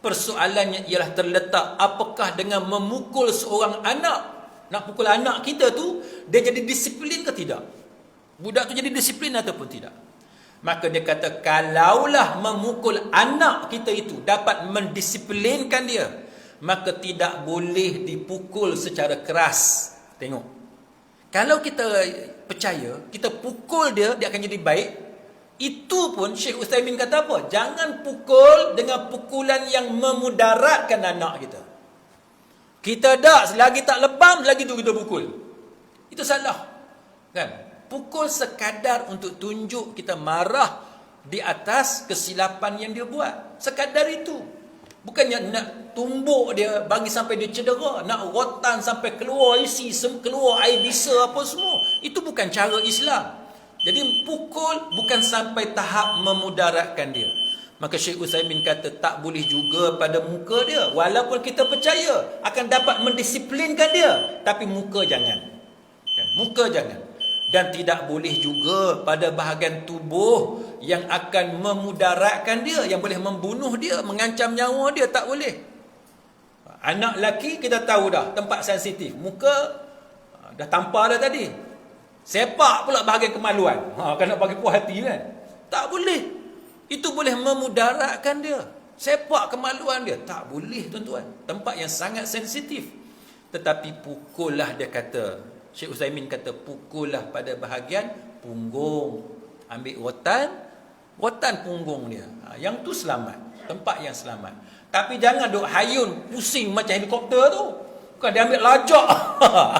persoalannya ialah terletak apakah dengan memukul seorang anak, nak pukul anak kita tu, dia jadi disiplin ke tidak? Budak tu jadi disiplin ataupun tidak? Maka dia kata, kalaulah memukul anak kita itu dapat mendisiplinkan dia, maka tidak boleh dipukul secara keras. Tengok. Kalau kita percaya, kita pukul dia, dia akan jadi baik. Itu pun Syekh Utsaimin kata apa? Jangan pukul dengan pukulan yang memudaratkan anak kita. Kita dah, selagi tak lebam, selagi tu kita pukul. Itu salah. Kan? Pukul sekadar untuk tunjuk kita marah di atas kesilapan yang dia buat. Sekadar itu. Bukannya nak tumbuk dia bagi sampai dia cedera, nak rotan sampai keluar isi, keluar air bisa apa semua. Itu bukan cara Islam. Jadi pukul bukan sampai tahap memudaratkan dia. Maka Syekh Utsaimin kata tak boleh juga pada muka dia. Walaupun kita percaya akan dapat mendisiplinkan dia, tapi muka jangan. Muka jangan. Dan tidak boleh juga pada bahagian tubuh yang akan memudaratkan dia, yang boleh membunuh dia, mengancam nyawa dia, tak boleh. Anak lelaki kita tahu dah, tempat sensitif. Muka dah tampar dah tadi. Sepak pula bahagian kemaluan. Kan nak bagi puas hati kan. Tak boleh. Itu boleh memudaratkan dia. Sepak kemaluan dia. Tak boleh tuan-tuan. Tempat yang sangat sensitif. Tetapi pukullah, dia kata, Syekh Utsaimin kata, pukullah pada bahagian punggung. Ambil rotan punggung dia. Yang tu selamat. Tempat yang selamat. Tapi jangan duk hayun, pusing macam helikopter tu. Bukan dia ambil lajak.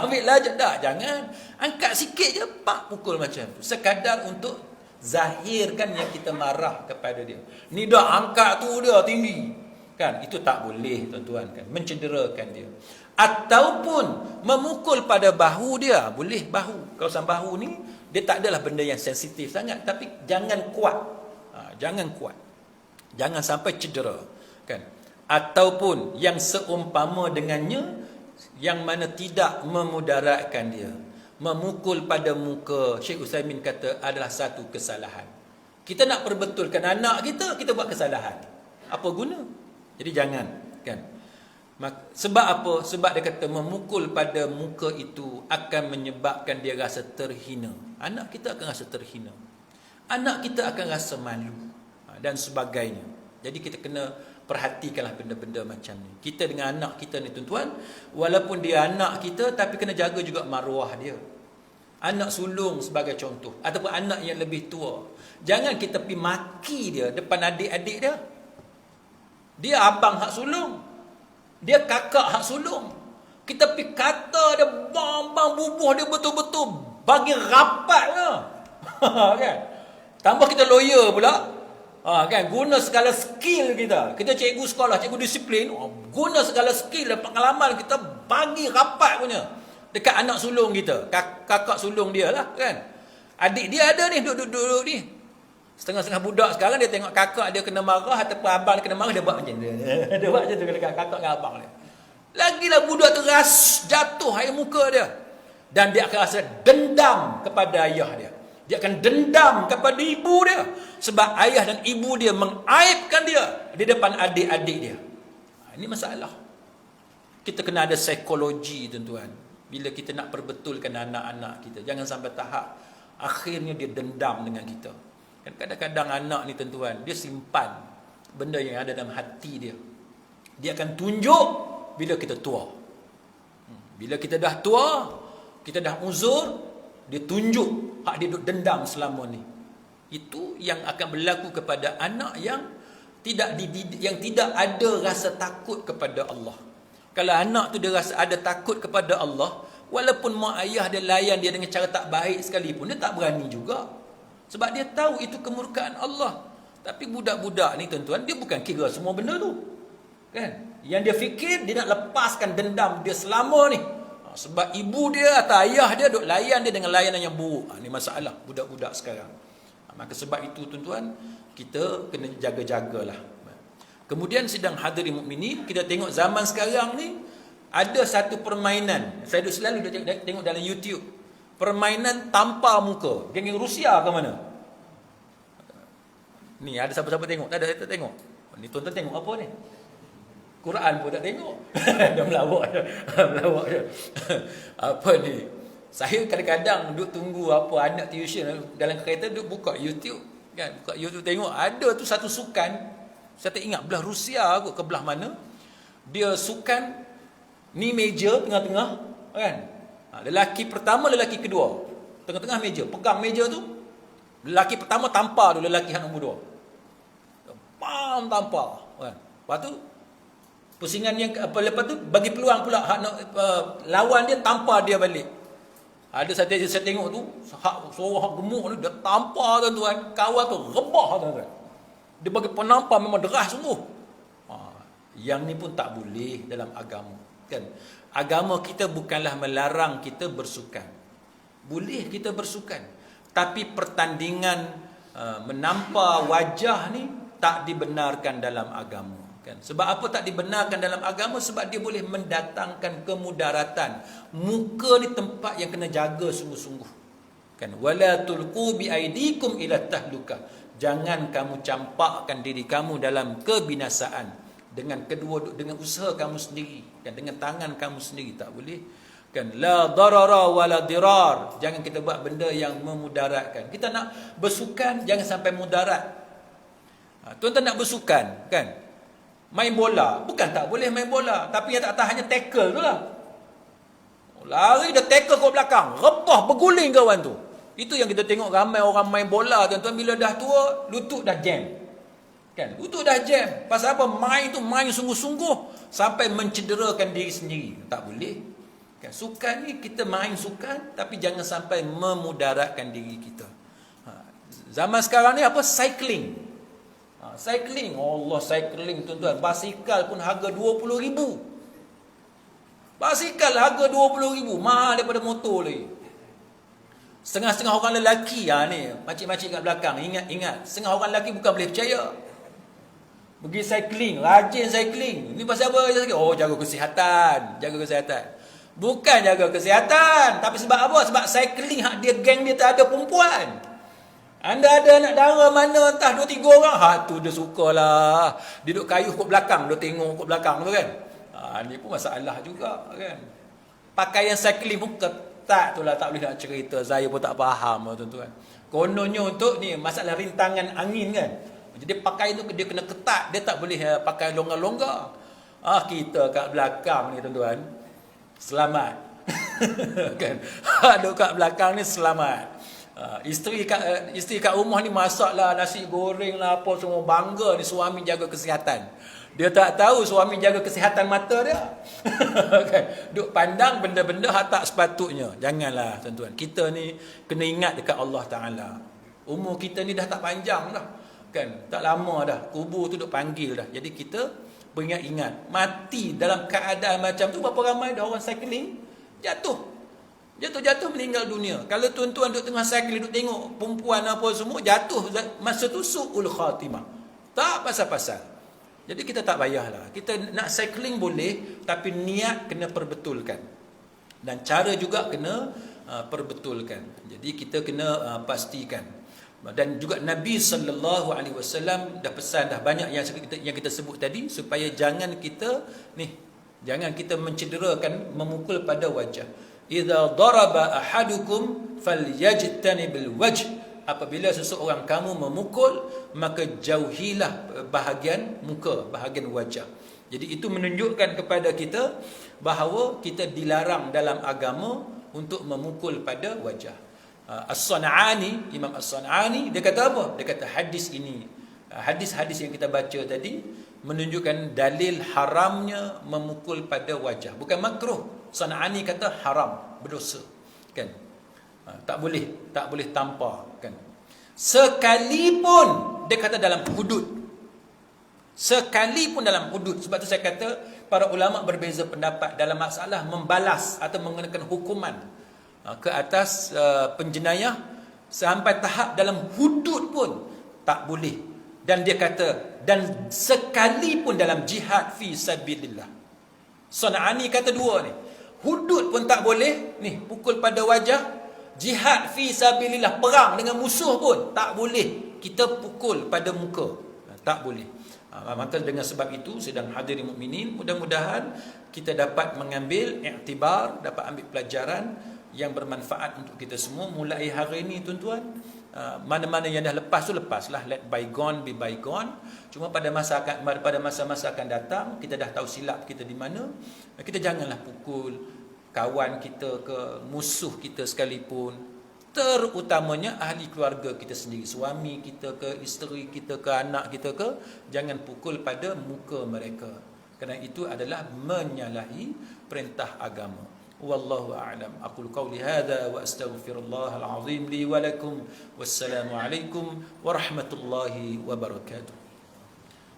Ambil lajak dah. Jangan. Angkat sikit je, pak, pukul macam tu. Sekadar untuk zahirkan yang kita marah kepada dia. Ni dah angkat tu dia tinggi. Kan? Itu tak boleh tuan-tuan kan. Mencederakan dia. Ataupun memukul pada bahu dia. Boleh bahu. Kawasan bahu ni, dia tak adalah benda yang sensitif sangat. Tapi jangan kuat. Jangan kuat. Jangan sampai cedera. Kan? Ataupun yang seumpama dengannya, yang mana tidak memudaratkan dia. Memukul pada muka, Syekh Utsaimin kata, adalah satu kesalahan. Kita nak perbetulkan anak kita buat kesalahan. Apa guna? Jadi jangan, kan? Sebab apa? Sebab dia kata memukul pada muka itu akan menyebabkan dia rasa terhina. Anak kita akan rasa terhina. Anak kita akan rasa malu dan sebagainya. Jadi kita kena perhatikanlah benda-benda macam ni. Kita dengan anak kita ni tuan-tuan, walaupun dia anak kita, tapi kena jaga juga maruah dia. Anak sulung sebagai contoh, ataupun anak yang lebih tua. Jangan kita pergi maki dia depan adik-adik dia. Dia abang hak sulung, dia kakak hak sulung. Kita pergi kata dia, bang bubuh dia betul-betul, bagi rapat dia. Kan? Tambah kita lawyer pula. Kan, guna segala skill kita. Kita cikgu sekolah, cikgu disiplin, guna segala skill dan pengalaman kita, bagi rapat punya dekat anak sulung kita, kakak sulung dia lah kan. Adik dia ada ni, duduk ni. Setengah-setengah budak sekarang dia tengok kakak dia kena marah ataupun abang dia kena marah, dia buat macam tu. Dia buat macam tu dekat kakak dengan abang dia. Lagilah budak tu jatuh air muka dia. Dan dia akan rasa dendam kepada ayah dia. Dia akan dendam kepada ibu dia. Sebab ayah dan ibu dia mengaibkan dia di depan adik-adik dia. Ini masalah. Kita kena ada psikologi tuan-tuan. Bila kita nak perbetulkan anak-anak kita. Jangan sampai tahap akhirnya dia dendam dengan kita. Kan kadang-kadang anak ni tuan-tuan, dia simpan benda yang ada dalam hati dia. Dia akan tunjuk bila kita tua. Bila kita dah tua, kita dah uzur, dia tunjuk hak dia duk dendam selama ni. Itu yang akan berlaku kepada anak yang tidak dididik, yang tidak ada rasa takut kepada Allah. Kalau anak tu dia rasa ada takut kepada Allah, walaupun mak ayah dia layan dia dengan cara tak baik sekalipun, dia tak berani juga. Sebab dia tahu itu kemurkaan Allah. Tapi budak-budak ni tuan-tuan, dia bukan kira semua benda tu. Kan? Yang dia fikir, dia nak lepaskan dendam dia selama ni. Sebab ibu dia atau ayah dia duk layan dia dengan layanan yang buruk. Ini masalah budak-budak sekarang. Maka sebab itu tuan-tuan, kita kena jaga-jagalah. Kemudian sidang hadirin mukminin, kita tengok zaman sekarang ni ada satu permainan. Saya selalu tengok dalam YouTube. Permainan tampar muka. Geng Rusia ke mana? Ni ada siapa-siapa tengok? Tak ada, saya tak tengok. Ni tuan-tuan tengok apa ni? Quran pun tak tengok. Dah melawak je. Melawak je. Apa ni? Saya kadang-kadang duduk tunggu apa anak tuition dalam kereta, duduk buka YouTube. Kan? Buka YouTube tengok. Ada tu satu sukan. Saya tak ingat belah Rusia kot ke belah mana. Dia sukan ni meja tengah-tengah. Kan? Lelaki pertama, lelaki kedua. Tengah-tengah meja. Pegang meja tu. Lelaki pertama tampar tu lelaki yang nombor 2. Pam tampar. Kan? Lepas tu pusingan yang apa lepas tu bagi peluang pula hak lawan dia tampar dia balik. Ada satu saya tengok tu suara gemuk tu dia tampar tuan-tuan, kawan tu rebah tuan-tuan. Dia bagi penampar memang deras sungguh. Yang ni pun tak boleh dalam agama, kan? Agama kita bukanlah melarang kita bersukan. Boleh kita bersukan, tapi pertandingan menampar wajah ni tak dibenarkan dalam agama. Kan? Sebab apa tak dibenarkan dalam agama? Sebab dia boleh mendatangkan kemudaratan. Muka ni tempat yang kena jaga sungguh-sungguh. Kan? Wala tulqu bi aidikum ila tahlukah. Jangan kamu campakkan diri kamu dalam kebinasaan dengan usaha kamu sendiri, kan, dengan tangan kamu sendiri, tak boleh. Kan, la darara wala dirar. Jangan kita buat benda yang memudaratkan. Kita nak bersukan, jangan sampai mudarat. Tuan-tuan nak bersukan, kan, main bola, bukan tak boleh main bola, tapi yang tak tahannya tackle tu lah. Lari dah tackle ke belakang, repah berguling kawan tu. Itu yang kita tengok ramai orang main bola, tuan-tuan, bila dah tua, lutut dah jam. Kan? Lutut dah jam. Pasal apa? Main tu main sungguh-sungguh sampai mencederakan diri sendiri. Tak boleh. Kan? Sukan ni kita main sukan, tapi jangan sampai memudaratkan diri kita. Zaman sekarang ni apa? Cycling. Cycling. Allah, cycling, tuan-tuan. Basikal pun harga RM20,000. Basikal harga RM20,000. Mahal daripada motor lagi. Setengah-setengah orang lelaki ni, makcik-makcik kat belakang, ingat, setengah orang lelaki bukan boleh percaya. Pergi cycling, rajin cycling. Ini pasal apa? Oh, jaga kesihatan, jaga kesihatan. Bukan jaga kesihatan, tapi sebab apa? Sebab cycling hak dia, geng dia tak ada perempuan. Anda ada anak dara mana entah 2-3 orang, tu dia sukalah. Dia duduk kayuh kat belakang, dia tengok kat belakang tu kan. Ni pun masalah juga kan. Pakaian cycling pun tak tu lah, tak boleh nak cerita. Saya pun tak faham tuan-tuan. Kononnya untuk ni masalah rintangan angin kan. Jadi pakai tu dia kena ketat, dia tak boleh pakai longgar-longgar. Kita kat belakang ni tuan-tuan, selamat. Kan? Duduk kat belakang ni selamat. Isteri kat rumah ni masaklah nasi goreng lah apa semua, bangga ni suami jaga kesihatan. Dia tak tahu suami jaga kesihatan mata dia. Kan? Duk pandang benda-benda hak tak sepatutnya. Janganlah tuan-tuan. Kita ni kena ingat dekat Allah Ta'ala. Umur kita ni dah tak panjang dah. Kan? Tak lama dah. Kubur tu duk panggil dah. Jadi kita beringat-ingat. Mati dalam keadaan macam tu. Berapa ramai dah orang cycling jatuh. Jatuh-jatuh meninggal dunia. Kalau tuan-tuan duk tengah cycling, duk tengok perempuan apa semua, jatuh masa tu su'ul khatimah. Tak pasal-pasal. Jadi kita tak payahlah. Kita nak cycling boleh, tapi niat kena perbetulkan. Dan cara juga kena perbetulkan. Jadi kita kena pastikan. Dan juga Nabi SAW dah pesan dah banyak yang kita sebut tadi, supaya jangan kita mencederakan, memukul pada wajah. Idza daraba ahadukum falyajtanibil wajh. Apabila seseorang kamu memukul, maka jauhilah bahagian muka, bahagian wajah. Jadi itu menunjukkan kepada kita bahawa kita dilarang dalam agama untuk memukul pada wajah. As-San'ani, Imam As-San'ani, dia kata apa? Dia kata hadis ini, hadis-hadis yang kita baca tadi menunjukkan dalil haramnya memukul pada wajah. Bukan makruh. San'ani kata haram, berdosa. Kan? Tak boleh tampar, kan? Sekalipun dia kata dalam hudud. Sekalipun dalam hudud. Sebab tu saya kata para ulama berbeza pendapat dalam masalah membalas atau mengenakan hukuman ke atas penjenayah. Sampai tahap dalam hudud pun tak boleh. Dan dia kata, dan sekalipun dalam jihad fi sabilillah. San'ani kata dua ni. Hudud pun tak boleh, ni pukul pada wajah. Jihad fi sabilillah, perang dengan musuh pun tak boleh kita pukul pada muka. Tak boleh. Maka dengan sebab itu, sedang hadirin mukminin, mudah-mudahan kita dapat mengambil iktibar, dapat ambil pelajaran yang bermanfaat untuk kita semua. Mulai hari ini tuan-tuan, mana-mana yang dah lepas tu lepaslah. Let bygone be bygone. Cuma pada masa-masa akan datang, kita dah tahu silap kita di mana. Kita janganlah pukul kawan kita ke musuh kita sekalipun, terutamanya ahli keluarga kita sendiri, suami kita ke, isteri kita ke, anak kita ke, jangan pukul pada muka mereka, kerana itu adalah menyalahi perintah agama. Wallahu a'lam. Aqulu qawli hadha wa astaghfirullahal azim li wa lakum. Wassalamu alaikum warahmatullahi wabarakatuh.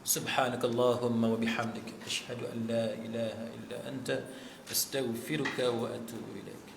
Subhanakallahumma wa bihamdika, asyhadu an la ilaha illa anta, astaghfiruka wa atubu ilaik.